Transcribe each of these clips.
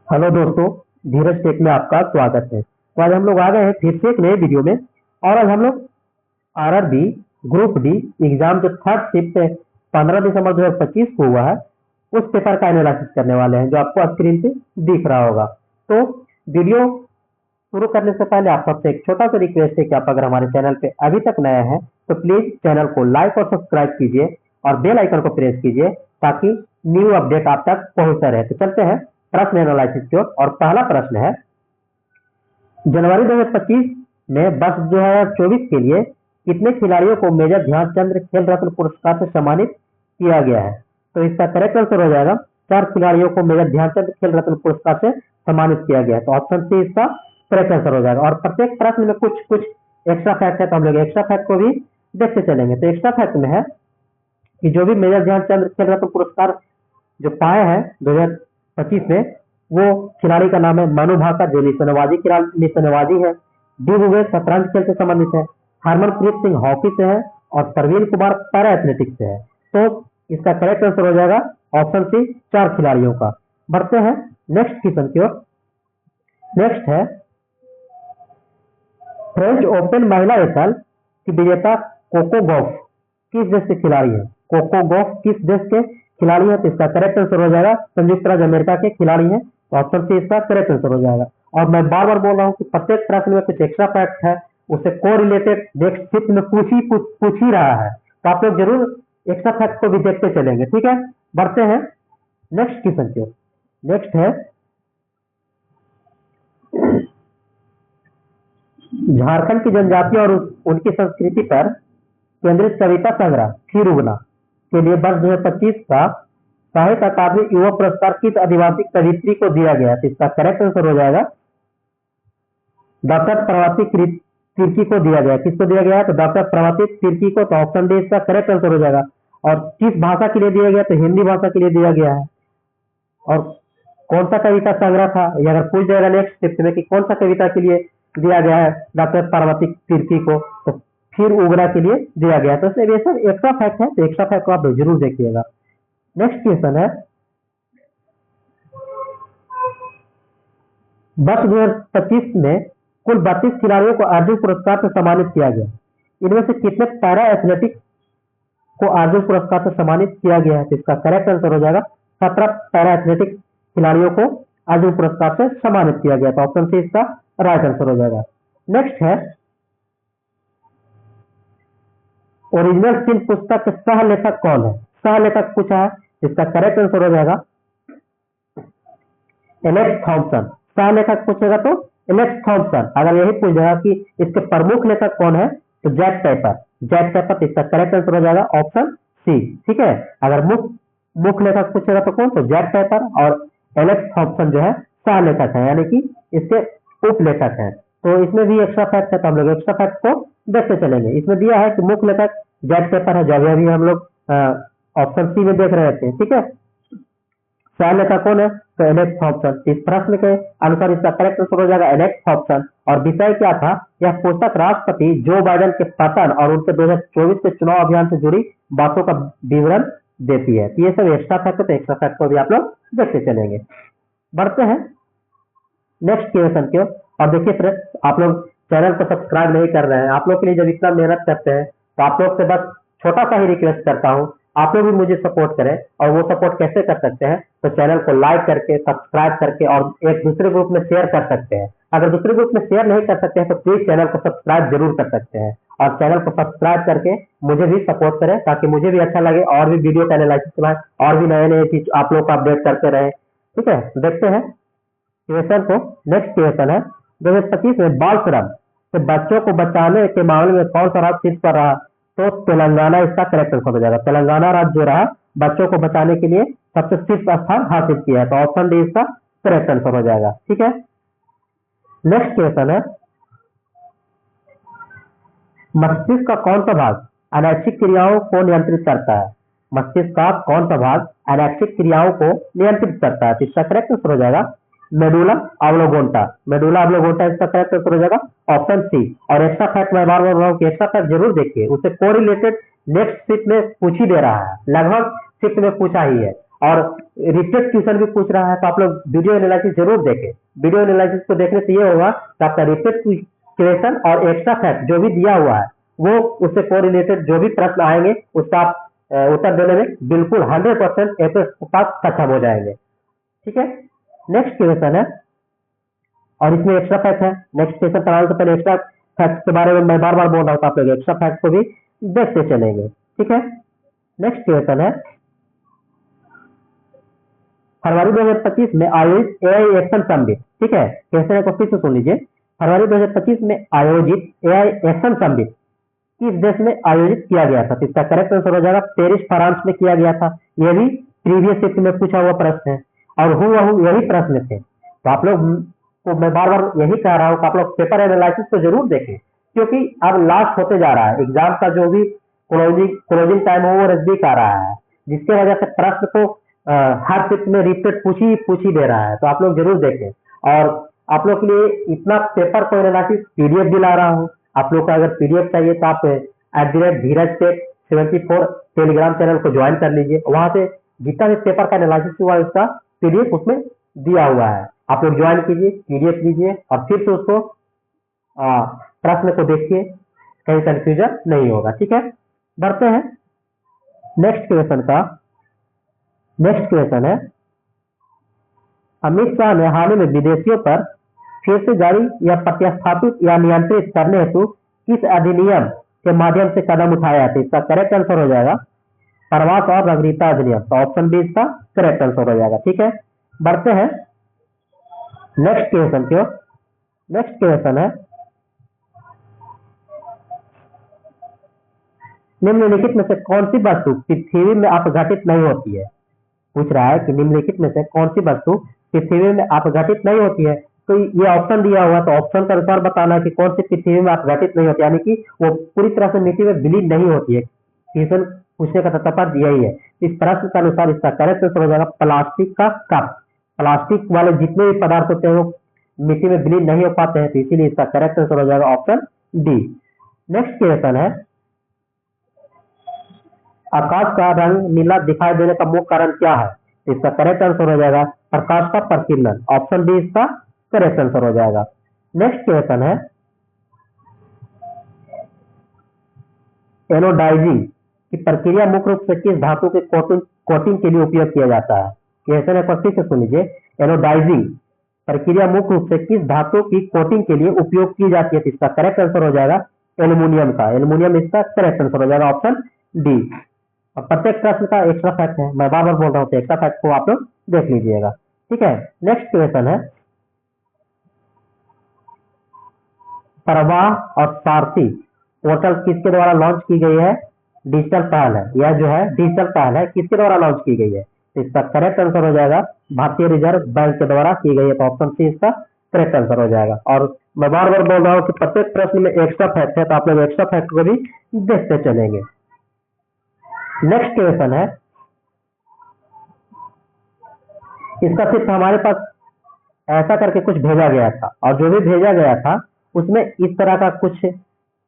Hello दोस्तों, धीरज take में आपका स्वागत है। तो आज हम लोग आ गए हैं फिर से एक नए वीडियो में। और आज हम लोग आरआरबी ग्रुप डी एग्जाम जो थर्ड शिफ्ट 15 दिसंबर 2025 को हुआ है उस पेपर का एनालिसिस करने वाले हैं, जो आपको स्क्रीन पे दिख रहा होगा। तो वीडियो शुरू करने से पहले आप सबसे एक छोटा सा रिक्वेस्ट है कि आप अगर हमारे चैनल पे अभी तक नए हैं तो प्लीज चैनल को लाइक और सब्सक्राइब कीजिए और बेल आइकन को प्रेस कीजिए ताकि न्यू अपडेट आप तक पहुंचता रहे। तो चलते हैं प्रश्न एनालिसिस की ओर। और पहला प्रश्न है, जनवरी 2025 में वर्ष 2024 के लिए कितने खिलाड़ियों को मेजर ध्यानचंद खेल रत्न पुरस्कार से सम्मानित किया गया है? तो इसका करेक्ट आंसर हो जाएगा 4 खिलाड़ियों को मेजर ध्यानचंद खेल रत्न पुरस्कार से सम्मानित किया गया है। तो ऑप्शन सी इसका करेक्ट आंसर हो जाएगा। और प्रत्येक प्रश्न में कुछ कुछ एक्स्ट्रा फैक्ट है, तो हम लोग एक्स्ट्रा फैक्ट को भी देखते चलेंगे। तो एक्स्ट्रा फैक्ट में है कि जो भी मेजर ध्यानचंद खेल रत्न पुरस्कार जो पाए हैं 2025 में, वो खिलाड़ी का नाम है मनु भाकर, जो निशानेबाजी है। डी भुवेश शतरंज खेल से संबंधित है। हरमनप्रीत सिंह हॉकी से है और प्रवीण कुमार पैरा एथलेटिक्स से है। तो इसका करेक्ट आंसर हो जाएगा ऑप्शन सी, 4 खिलाड़ियों का। बढ़ते हैं नेक्स्ट क्वेश्चन की ओर। नेक्स्ट है, फ्रेंच ओपन महिला एकल की विजेता कोको गॉफ किस देश के खिलाड़ी है? कोको गॉफ किस देश के खिलाड़ी है? तो इसका करेक्ट आंसर हो जाएगा संयुक्त राज्य अमेरिका के खिलाड़ी हैं। तो ऑप्शन सी इसका करेक्ट आंसर हो जाएगा। और मैं बार बार बोल रहा हूँ कि प्रत्येक प्रश्न में कुछ एक्स्ट्रा फैक्ट है, उससे को रिलेटेड नेक्स्ट शिफ्ट में पूछ ही रहा है, तो आप लोग जरूर एक्स्ट्रा फैक्ट को भी देखते चलेंगे, ठीक है। बढ़ते हैं नेक्स्ट क्वेश्चन की ओर। नेक्स्ट है, झारखंड की जनजाति और उनकी संस्कृति पर केंद्रित कविता संग्रह फिर उगना के लिए वर्ष 2025 का साहित्य अकादमी युवा पुरस्कार किस आदिवासी कवियत्री को दिया गया है? तो इसका करेक्ट आंसर हो जाएगा डॉक्टर प्रभावती तिर्की को दिया गया। किसको दिया गया है? तो डॉक्टर प्रभावती तिर्की को। तो ऑप्शन डी इसका करेक्ट आंसर हो जाएगा। और किस भाषा के लिए दिया गया? तो हिंदी भाषा के लिए दिया गया है। और कौन सा कविता संग्रह था, ये अगर पूछ जाएगा नेक्स्ट शिफ्ट में कि कौन सा कविता के लिए दिया गया है डॉक्टर पार्वती तिर्की को, तो फिर उगना के लिए दिया गया। तो ये सब एक्स्ट्रा फैक्ट है, तो एक्स्ट्रा फैक्ट को आप जरूर देखिएगा। नेक्स्ट क्वेश्चन है, वर्ष 2025 में कुल 32 खिलाड़ियों को अर्जुन पुरस्कार से सम्मानित किया गया। इनमें से कितने पैरा एथलेटिक्स को अर्जुन पुरस्कार से सम्मानित किया गया है? तो इसका करेक्ट आंसर हो जाएगा 17 पैरा एथलेटिक्स खिलाड़ियों को अर्जुन पुरस्कार से सम्मानित किया गया। तो ऑप्शन सी इसका राइट आंसर हो जाएगा। नेक्स्ट है, ओरिजिनल सिंह पुस्तक के सह लेखक कौन है? सह लेखक पूछा है, इसका करेक्ट आंसर हो जाएगा एलेक्स थॉम्पसन। सह लेखक पूछेगा तो एलेक्स थॉम्पसन। अगर यही पूछ जाएगा कि इसके प्रमुख लेखक कौन है, तो जैक पेपर। जैक पेपर, इसका करेक्ट आंसर हो जाएगा ऑप्शन सी, ठीक है। अगर मुख्य लेखक पूछेगा तो कौन? तो जैक पेपर। और एलेक्स थॉम्पसन जो है सह लेखक है, यानी कि इसके उप लेखक है। तो इसमें भी एक्स्ट्रा फैक्ट है, तो हम लोग एक्स्ट्रा फैक्ट को देखते चलेंगे। इसमें दिया है कि मुख्य लेखक जैक पेपर है, जो अभी हम लोग ऑप्शन सी में देख रहे थे, ठीक है। सह लेखक कौन है? तो एलेक्स थॉम्पसन। इस प्रश्न के अनुसार इसका करेक्ट आंसर हो जाएगा एलेक्स थॉम्पसन। और विषय क्या था? यह पुस्तक राष्ट्रपति जो बाइडेन के पतन और उनके 2024 के चुनाव अभियान से जुड़ी बातों का विवरण देती है। ये सब एक्स्ट्रा फैक्ट है, तो एक्स्ट्रा फैक्ट को भी आप लोग देखते चलेंगे। बढ़ते हैं नेक्स्ट क्वेश्चन की ओर। और देखिए फ्रेंड्स, आप लोग चैनल को सब्सक्राइब नहीं कर रहे हैं। आप लोग के लिए जब इतना मेहनत करते हैं तो आप लोग से बस छोटा सा ही रिक्वेस्ट करता हूँ, आप लोग भी मुझे सपोर्ट करें। और वो सपोर्ट कैसे कर सकते हैं? तो चैनल को लाइक करके, सब्सक्राइब करके और एक दूसरे ग्रुप में शेयर कर सकते हैं। अगर दूसरे ग्रुप में शेयर नहीं कर सकते हैं तो प्लीज चैनल को सब्सक्राइब जरूर कर सकते हैं। और चैनल को सब्सक्राइब करके मुझे भी सपोर्ट करें, ताकि मुझे भी अच्छा लगे और भी वीडियो का एनालिसिस बनाए और भी नए नए चीज आप लोग को अपडेट करते रहे, ठीक है। देखते हैं क्वेश्चन को। नेक्स्ट क्वेश्चन है, 2025 में बाल श्रम से बच्चों को बचाने के मामले में कौन सा राज्य शीर्ष पर रहा? तो तेलंगाना इसका करेक्ट आंसर हो जाएगा। तेलंगाना राज्य जो रहा बच्चों को बचाने के लिए सबसे शीर्ष स्थान हासिल किया है। तो ऑप्शन डी इसका करेक्ट आंसर हो जाएगा, ठीक है। नेक्स्ट क्वेश्चन है, मस्तिष्क का कौन सा भाग अनैच्छिक क्रियाओं को नियंत्रित करता है? मस्तिष्क का कौन सा भाग अनैच्छिक क्रियाओं को नियंत्रित करता है? तो इसका करेक्ट आंसर हो जाएगा मेडुला ऑब्लोंगेटा। मेडुला ऑब्लोंगेटा इसका करेक्ट आंसर हो जाएगा ऑप्शन सी। और एक्स्ट्रा फैक्ट मैं बार बार बोल रहा हूँ कि एक्स्ट्रा फैक्ट जरूर देखिए, उससे कोरिलेटेड नेक्स्ट शिफ्ट में पूछ ही दे रहा है, लगभग शिफ्ट में पूछा ही है। और रिपीटेड क्वेश्चन भी पूछ रहा है तो आप लोग वीडियो एनालिसिस जरूर देखें। वीडियो एनालिसिस को देखने से ये होगा कि आपका रिपीटेड क्वेश्चन और एक्स्ट्रा फैक्ट जो भी दिया हुआ है वो उससे कोरिलेटेड जो भी प्रश्न आएंगे उसका आप उत्तर देने में बिल्कुल 100% आपके पास सक्षम हो जाएंगे। ठीक है, नेक्स्ट क्वेश्चन है और इसमें एक्स्ट्रा फैक्ट है। नेक्स्ट क्वेश्चन कराने से पहले एक्स्ट्रा फैक्ट के बारे में मैं बार बार बोल रहा हूँ तो आप लोग एक्स्ट्रा फैक्ट को भी देखते चलेंगे। ठीक है, नेक्स्ट क्वेश्चन है फरवरी 2025 में आयोजित एआई एक्शन समिट। ठीक है, क्वेश्चन को फिर से सुन लीजिए। फरवरी 2025 में आयोजित एआई एक्शन समिट किस देश में आयोजित किया गया था? तो इसका करेक्ट आंसर हो जाएगा पेरिस फ्रांस में किया गया था। यह भी प्रीवियस शिफ्ट में पूछा हुआ प्रश्न है और हूबहू यही प्रश्न थे। तो आप लोग को मैं बार बार यही कह रहा हूँ कि आप लोग पेपर एनालिसिस को जरूर देखें, क्योंकि अब लास्ट होते जा रहा है एग्जाम का, जो भी क्लोजिंग टाइम हो वो नजदीक आ रहा है, जिसके वजह से प्रश्न को हर शिफ्ट में रिपीट पूछ ही दे रहा है। तो आप लोग जरूर देखें और आप लोग के लिए इतना पेपर को एनालिसिस पीडीएफ भी ला रहा हूँ। आप लोग को अगर पीडीएफ चाहिए तो आप @धीरज74 टेलीग्राम चैनल को ज्वाइन कर लीजिए। वहां से जितना भी पेपर का एनालिसिस हुआ है उसका पीडीएफ उसमें दिया हुआ है, आप लोग ज्वाइन कीजिए, पीडीएफ लीजिए और फिर से उसको प्रश्न को देखिए, कहीं कंफ्यूजन नहीं होगा। ठीक है, बढ़ते हैं नेक्स्ट क्वेश्चन का। नेक्स्ट क्वेश्चन है अमित शाह ने हाल ही में विदेशियों पर फिर से जारी या प्रतिस्थापित या नियंत्रित करने हेतु किस अधिनियम के माध्यम से कदम उठाया था? इसका करेक्ट आंसर हो जाएगा प्रवास और नागरिकता अधिनियम। तो ऑप्शन बी इसका करेक्ट आंसर हो जाएगा। ठीक है, बढ़ते हैं नेक्स्ट क्वेश्चन की ओर। नेक्स्ट क्वेश्चन है निम्नलिखित में से कौन सी वस्तु पृथ्वी में अपघटित नहीं होती है? पूछ रहा है कि निम्नलिखित में से कौन सी वस्तु पृथ्वी में अपघटित नहीं होती है। तो ये ऑप्शन दिया हुआ है, तो ऑप्शन के अनुसार बताना है कि कौन सी पृथ्वी में अपघटित नहीं होती, यानी कि वो पूरी तरह से मिट्टी में विलीन नहीं होती है। क्वेश्चन पूछने का तात्पर्य यही है। इस प्रश्न के अनुसार इसका करेक्ट आंसर हो जाएगा प्लास्टिक का कप। प्लास्टिक वाले जितने भी पदार्थ होते हैं वो मिट्टी में विलीन नहीं हो पाते हैं, तो इसीलिए इसका करेक्ट आंसर हो जाएगा ऑप्शन डी। नेक्स्ट क्वेश्चन है आकाश का रंग नीला दिखाई देने का मुख्य कारण क्या है? इसका करेक्ट आंसर हो जाएगा प्रकाश का प्रकीर्णन। ऑप्शन डी इसका करेक्ट आंसर हो जाएगा। नेक्स्ट क्वेश्चन है एनोडाइजिंग की प्रक्रिया मुख्य रूप से किस धातु के कोटिंग के लिए उपयोग किया जाता है? क्वेश्चन एक बार फिर से सुन लीजिए। एनोडाइजिंग प्रक्रिया मुख्य रूप से किस धातु की कोटिंग के लिए उपयोग की जाती है? तो इसका करेक्ट आंसर हो जाएगा एल्यूमिनियम का। एल्यूमिनियम इसका करेक्ट आंसर हो जाएगा ऑप्शन डी। और प्रत्येक प्रश्न का एक्स्ट्रा फैक्ट है, मैं बार बार बोल रहा हूँ, तो एक्स्ट्रा फैक्ट को आप लोग देख लीजिएगा। ठीक है, नेक्स्ट क्वेश्चन है प्रवाह और सारथी पोर्टल किसके द्वारा लॉन्च की गई है? डिजिटल पहल है, यह जो है डिजिटल पहल है, किसके द्वारा लॉन्च की गई है? तो इसका करेक्ट आंसर हो जाएगा भारतीय रिजर्व बैंक के द्वारा की गई है। तो ऑप्शन सी इसका करेक्ट आंसर हो जाएगा। और मैं बार बार बोल रहा हूँ कि प्रत्येक प्रश्न में एक्स्ट्रा फैक्ट है, तो आप लोग एक्स्ट्रा फैक्ट को भी देखते चलेंगे। नेक्स्ट क्वेश्चन है इसका सिर्फ हमारे पास ऐसा करके कुछ भेजा गया था और जो भी भेजा गया था उसमें इस तरह का कुछ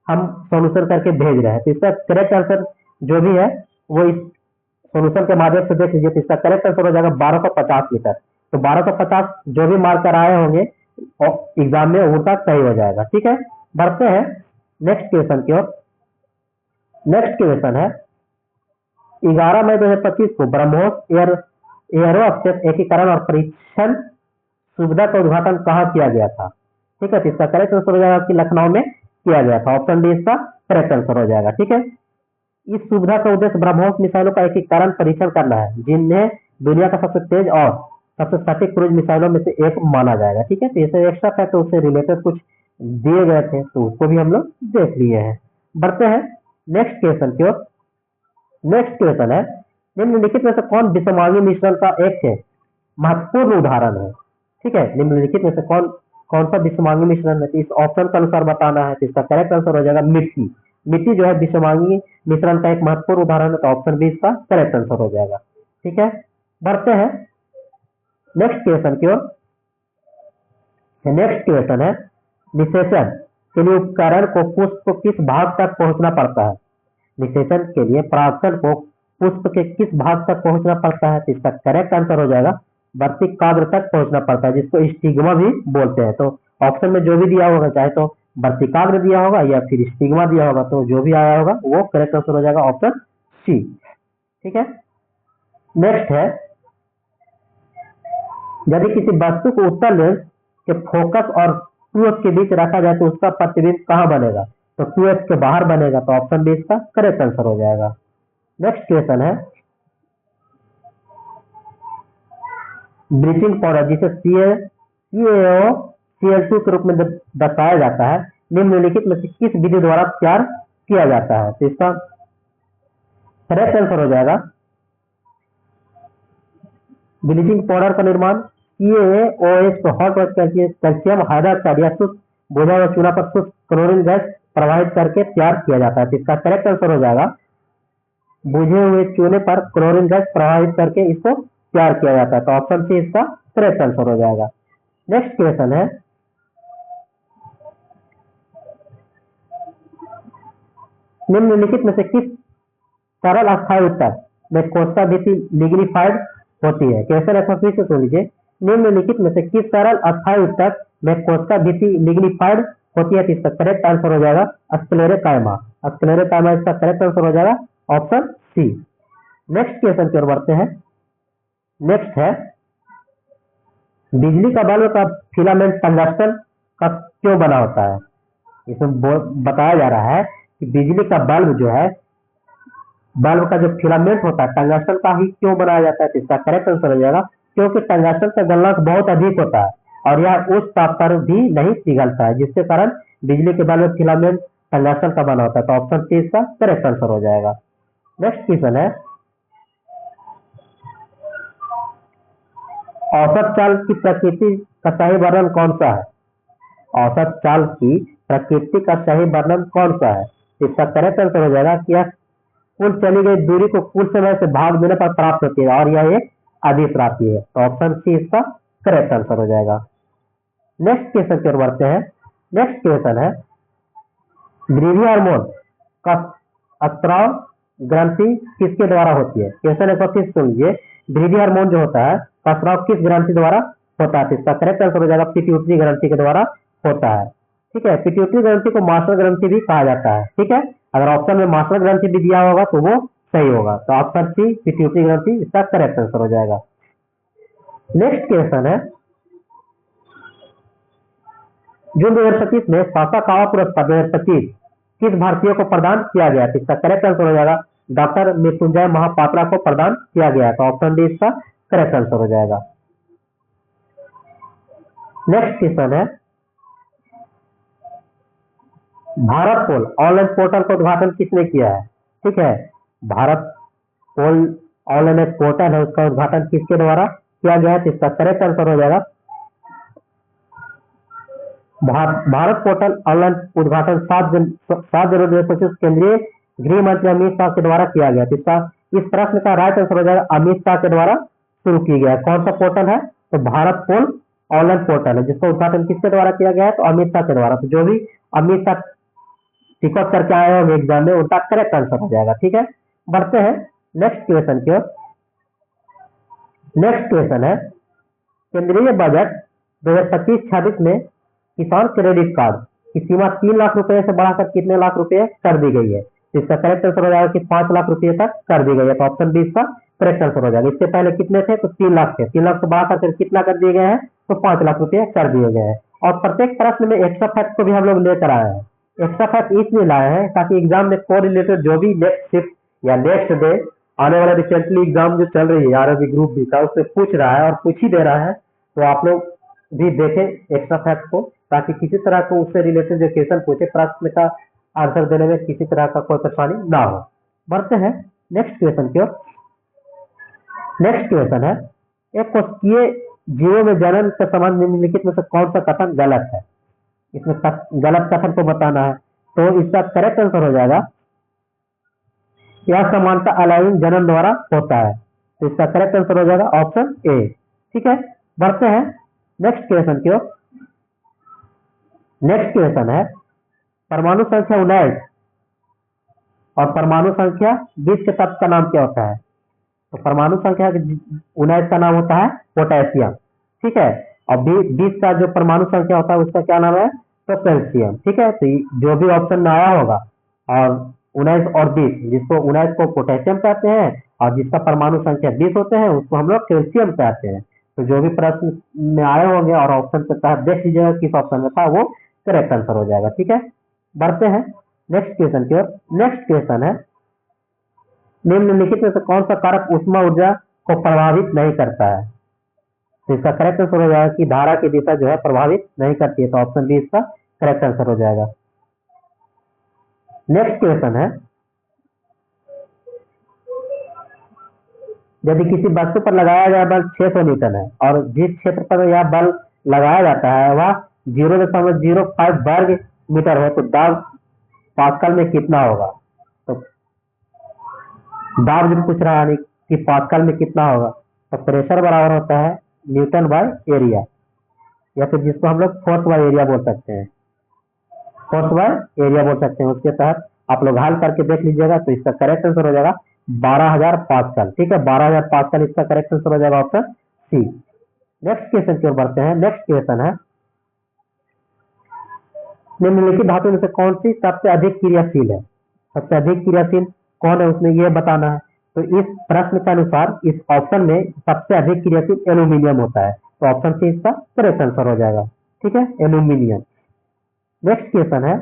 हम सॉल्यूशन करके भेज रहे हैं। तो इसका करेक्ट आंसर जो भी है वो इस सॉल्यूशन के माध्यम से देख लीजिए। तो इसका करेक्ट आंसर हो जाएगा 1250 मीटर। तो 1250 जो भी मार्कर आए होंगे एग्जाम में उनका सही हो जाएगा। ठीक है, बढ़ते हैं नेक्स्ट क्वेश्चन की ओर। नेक्स्ट क्वेश्चन है 11 मई 2025 को ब्रह्मोस एयरोस्पेस एकीकरण और परीक्षण सुविधा का उद्घाटन कहाँ किया गया था? ठीक है, तो इसका करेक्ट आंसर हो जाएगा कि लखनऊ में किया गया था। ऑप्शन डी इसका करेक्ट आंसर हो जाएगा। ठीक है, इस सुविधा का उद्देश्य ब्रह्मोस मिसाइलों का एकीकरण परीक्षण करना है, जिन्हें दुनिया का सबसे तेज और सबसे सटीक क्रूज मिसाइलों में से एक माना जाएगा। ठीक है, तो इसे एक्स्ट्रा फैक्ट उससे रिलेटेड कुछ दिए गए थे तो उसको भी हम लोग देख लिए हैं। बढ़ते हैं नेक्स्ट क्वेश्चन की ओर। नेक्स्ट क्वेश्चन है निम्नलिखित में से कौन विषमांगी मिश्रण का एक महत्वपूर्ण उदाहरण है? ठीक है, निम्नलिखित में से कौन सा विषमांगी मिश्रण है? तो इस ऑप्शन के अनुसार बताना है। तो इसका करेक्ट आंसर हो जाएगा मिट्टी। मिट्टी जो है विषमांगी मिश्रण का एक महत्वपूर्ण उदाहरण है। तो ऑप्शन बी इसका करेक्ट आंसर हो जाएगा। ठीक है, बढ़ते हैं नेक्स्ट क्वेश्चन की ओर। नेक्स्ट क्वेश्चन है निषेचन के लिए उपकरण को पुष्प को किस भाग तक पहुंचना पड़ता है? निषेचन के लिए परागकण को पुष्प के किस भाग तक पहुंचना पड़ता है? तो इसका करेक्ट आंसर हो जाएगा वर्तिकाग्र तक पहुंचना पड़ता है, जिसको स्टिग्मा भी बोलते हैं। तो ऑप्शन में जो भी दिया होगा, चाहे तो वर्तिकाग्र दिया होगा या फिर स्टिग्मा दिया होगा, तो जो भी आया होगा वो करेक्ट आंसर हो जाएगा ऑप्शन सी। ठीक है, नेक्स्ट है, यदि किसी वस्तु को उत्तल लेंस के फोकस और 2f के बीच रखा जाए तो उसका प्रतिबिंब कहाँ बनेगा? तो 2f के बाहर बनेगा, तो ऑप्शन बी इसका करेक्ट आंसर हो जाएगा। नेक्स्ट क्वेश्चन है, ब्लीचिंग पाउडर जिसे CaCO के रूप में दर्शाया जाता है, निम्नलिखित में से किस विधि द्वारा तैयार किया जाता है? तो इसका करेक्ट आंसर हो जाएगा ब्लीचिंग पाउडर का निर्माण CaOH को हॉट कैल्शियम हाइड्रोक्साइड या शुष्क बुझा हुआ चूना पर शुष्क क्लोरीन गैस प्रवाहित करके तैयार किया जाता है। तो इसका करेक्ट आंसर हो जाएगा बुझे हुए चूने पर क्लोरीन गैस प्रवाहित करके इसको तैयार किया जाता है। तो ऑप्शन सी इसका करेक्ट आंसर हो जाएगा। नेक्स्ट क्वेश्चन है, निम्नलिखित में से किस सरल अस्थायी उत्तक में कोशिका भित्ति लिग्निफाइड होती है? क्वेश्चन ऐसा फिर से सुन लीजिए, निम्नलिखित में से किस सरल अस्थायी उत्तक में कोशिका भित्ति लिग्निफाइड होती है? तो इसका करेक्ट आंसर हो जाएगा स्क्लेरेकाइमा। स्क्लेरेकाइमा इसका करेक्ट आंसर हो जाएगा ऑप्शन सी। नेक्स्ट क्वेश्चन की ओर बढ़ते हैं। नेक्स्ट है, बिजली का बल्ब का फिलामेंट टंगस्टन का क्यों बना होता है? इसमें बताया जा रहा है कि बिजली का बल्ब जो है, बल्ब का जो फिलामेंट होता है टंगस्टन का ही क्यों बनाया जाता है? तो इसका करेक्ट आंसर हो जाएगा क्योंकि टंगस्टन का गलनांक बहुत अधिक होता है और यह उस ताप पर भी नहीं पिघलता है, जिसके कारण बिजली के बल्ब में फिलामेंट टंगस्टन का बना होता है। तो ऑप्शन सी इसका करेक्ट आंसर हो जाएगा। नेक्स्ट क्वेश्चन है, औसत चाल की प्रकृति का सही वर्णन कौन सा है? औसत चाल की प्रकृति का सही वर्णन कौन सा है? इसका करेक्ट आंसर हो जाएगा कि यह कुल चली गई दूरी को कुल समय से भाग देने पर प्राप्त होती है और यह एक अदिश राशि है। तो ऑप्शन सी इसका करेक्ट आंसर हो जाएगा। नेक्स्ट क्वेश्चन की ओर बढ़ते हैं। नेक्स्ट क्वेश्चन है, ग्रीवी हार्मोन का स्त्राव ग्रंथि किसके द्वारा होती है? क्वेश्चन एक बार फिर सुन लीजिए, ग्रीवी हार्मोन जो होता है का स्त्राव किस ग्रंथि द्वारा होता है? इसका करेक्ट आंसर हो जाएगा पिट्यूटरी ग्रंथि के द्वारा होता है। ठीक है, पिट्यूटरी ग्रंथि को मास्टर ग्रंथि भी कहा जाता है। ठीक है, अगर ऑप्शन में मास्टर ग्रंथि भी दिया होगा तो वो सही होगा। तो ऑप्शन सी पिट्यूटरी ग्रंथि इसका करेक्ट आंसर हो जाएगा। नेक्स्ट क्वेश्चन है, जून 2025 में सासाकावा पुरस्कार 2025 किस भारतीय को प्रदान किया गया? इसका करेक्ट आंसर हो जाएगा डॉक्टर मृत्युंजय महापात्रा को प्रदान किया गया। तो ऑप्शन डी इसका करेक्ट आंसर हो जाएगा। नेक्स्ट क्वेश्चन है, भारत पोल ऑनलाइन पोर्टल का उद्घाटन किसने किया है? ठीक है, भारत पोल ऑनलाइन एक पोर्टल है, उसका उद्घाटन किसके द्वारा किया गया है? इसका करेक्ट आंसर हो जाएगा भारत पोर्टल ऑनलाइन उद्घाटन 7 जनवरी 2025 केंद्रीय गृह मंत्री अमित शाह के द्वारा किया गया। इस प्रश्न का राइट आंसर हो जाएगा अमित शाह के द्वारा शुरू किया गया। कौन सा पोर्टल है? तो भारत पोल ऑनलाइन पोर्टल है, जिसका उद्घाटन किसके द्वारा किया गया है? तो अमित शाह के द्वारा। तो जो भी अमित शाह टिकट करके आए होंगे एग्जाम में, उनका करेक्ट आंसर हो जाएगा। ठीक है, बढ़ते हैं नेक्स्ट क्वेश्चन की ओर। नेक्स्ट क्वेश्चन है, केंद्रीय बजट 2025-26 में किसान क्रेडिट कार्ड की सीमा 3 लाख रुपए से बढ़ाकर कितने लाख रुपए कर दी गई है? इसका करेक्ट आंसर हो जाएगा कि 5 लाख रुपए तक कर दी गई है। तो ऑप्शन बी इसका करेक्ट आंसर हो जाएगा। इससे पहले कितने थे? तो 3 लाख थे, 3 लाख से बढ़ाकर फिर कितना कर दिए गए हैं? तो 5 लाख रुपए कर दिए गए हैं। और प्रत्येक प्रश्न में एक्स्ट्रा फैक्ट को भी हम लोग लेकर आए हैं। एक्स्ट्रा फैक्ट इसलिए लाए हैं ताकि एग्जाम में को रिलेटेड जो भी नेक्स्ट शिफ्ट या नेक्स्ट डे आने वाला रिसेंटली एग्जाम जो चल रही है आरआरबी ग्रुप बी का, उससे पूछ रहा है और पूछ ही दे रहा है। तो आप लोग भी देखें एक्स्ट्रा फैक्ट को, ताकि किसी तरह को उससे रिलेटेड जो क्वेश्चन पूछे प्रश्न का आंसर देने में किसी तरह का कोई परेशानी ना हो। बढ़ते हैं नेक्स्ट क्वेश्चन की ओर। नेक्स्ट क्वेश्चन है, एक कोशिकीय जीवों में जनन के संबंध निम्नलिखित में से कौन सा कथन गलत है? इसमें गलत कथन को बताना है। तो इसका करेक्ट आंसर हो जाएगा यह समानता अलाइविंग जनन द्वारा होता है। तो इसका करेक्ट आंसर हो जाएगा ऑप्शन ए। ठीक है, बढ़ते हैं नेक्स्ट क्वेश्चन की ओर। नेक्स्ट क्वेश्चन है, परमाणु संख्या 19 और परमाणु संख्या 20 के तत्व का नाम क्या होता है? तो परमाणु संख्या 19 का नाम होता है पोटेशियम, ठीक है। और 20 का जो परमाणु संख्या होता है उसका क्या नाम है? तो कैल्शियम, ठीक है। तो जो भी ऑप्शन में आया होगा, और 19 और 20, जिसको 19 को पोटेशियम कहते हैं और जिसका परमाणु संख्या 20 होते हैं उसको हम लोग कैल्शियम कहते हैं। तो जो भी प्रश्न में आए होंगे और ऑप्शन के तहत देख लीजिएगा किस ऑप्शन में था, वो करेक्ट आंसर हो जाएगा, ठीक है। बढ़ते हैं नेक्स्ट क्वेश्चन की ओर। नेक्स्ट क्वेश्चन है, निम्नलिखित में से कौन सा कारक ऊष्मा ऊर्जा को प्रभावित नहीं करता है? तो इसका करेक्ट आंसर हो जाएगा कि धारा की दिशा जो है प्रभावित नहीं करती है। तो ऑप्शन बी इसका करेक्ट आंसर हो जाएगा। नेक्स्ट क्वेश्चन है, यदि किसी वस्तु पर लगाया गया बल 600 न्यूटन है और जिस क्षेत्र पर यह बल लगाया जाता है वह 0.05 वर्ग मीटर है, तो दाब पास्कल में कितना होगा? तो दाब जो पूछ रहा है कि पास्कल में कितना होगा, तो प्रेशर बराबर होता है न्यूटन बाय एरिया, या फिर जिसको हम लोग फोर्स बाय एरिया बोल सकते हैं, फोर्स बाय एरिया बोल सकते हैं। उसके तहत आप लोग हल करके देख लीजिएगा। तो इसका करेक्ट आंसर हो जाएगा 12,000 पास्कल, ठीक है। 12,000 पास्कल इसका करेक्ट आंसर हो जाएगा, ऑप्शन सी। नेक्स्ट क्वेश्चन की ओर बढ़ते हैं। नेक्स्ट क्वेश्चन है, निम्नलिखित धातु में से कौन सी सबसे अधिक क्रियाशील है? सबसे अधिक क्रियाशील कौन है उसमें यह बताना है। तो इस प्रश्न के अनुसार इस ऑप्शन में सबसे अधिक क्रियाशील एल्यूमिनियम होता है। तो ऑप्शन सी इसका करेक्ट आंसर हो जाएगा, ठीक है, एल्यूमिनियम। नेक्स्ट क्वेश्चन है,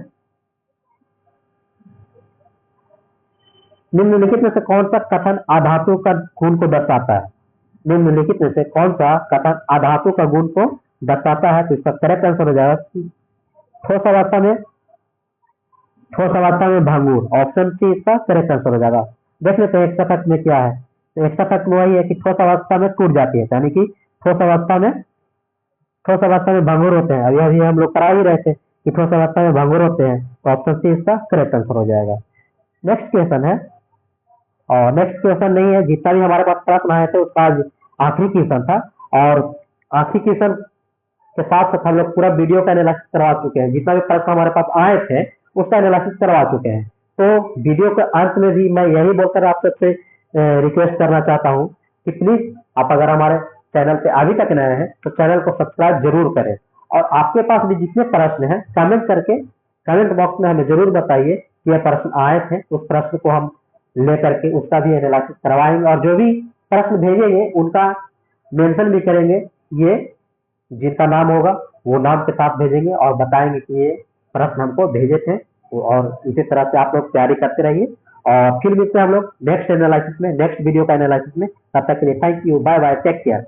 निम्नलिखित में से कौन सा कथन अधातु का गुण को दर्शाता है? निम्नलिखित में से कौन सा कथन अधातु का गुण को दर्शाता है? तो इसका करेक्ट आंसर हो जाएगा ठोस अवस्था में भंगुर, ऑप्शन सी इसका करेक्ट आंसर हो जाएगा। देख लेते हैं एक्स्ट्रा फैक्ट में क्या है। तो एक्स्ट्रा फैक्ट में वही है कि ठोस अवस्था में टूट जाती है, यानी कि ठोस अवस्था में भंगुर होते हैं। अभी अभी हम लोग करा ही रहे थे कि ठोस अवस्था में भंगुर होते हैं। तो ऑप्शन सी इसका करेक्ट आंसर हो जाएगा। नेक्स्ट क्वेश्चन है, और नेक्स्ट क्वेश्चन नहीं है, जितना भी हमारे पास प्रश्न आए थे उसका आज आखिरी क्वेश्चन था। और आखिरी क्वेश्चन के साथ साथ हम लोग पूरा वीडियो का एनालिसिस करवा चुके हैं। जितना भी प्रश्न हमारे पास आए थे उसका एनालिसिस करवा चुके हैं। तो वीडियो के अंत में भी मैं यही बोलकर आप सबसे रिक्वेस्ट करना चाहता हूँ कि प्लीज आप अगर हमारे चैनल पे अभी तक नए हैं तो चैनल को सब्सक्राइब जरूर करें, और आपके पास भी जितने प्रश्न हैं कमेंट बॉक्स में हमें जरूर बताइए कि यह प्रश्न आए थे। उस प्रश्न को हम लेकर के उसका भी एनालिसिस करवाएंगे, और जो भी प्रश्न भेजेंगे उनका मेंशन भी करेंगे। ये जिनका नाम होगा वो नाम के साथ भेजेंगे और बताएंगे कि ये प्रश्न हमको भेजे थे। और इसी तरह से आप लोग तैयारी करते रहिए, और फिर मिलते हैं हम लोग नेक्स्ट एनालिसिस में, नेक्स्ट वीडियो का एनालिसिस में। तब तक के लिए thank you, bye bye, take care.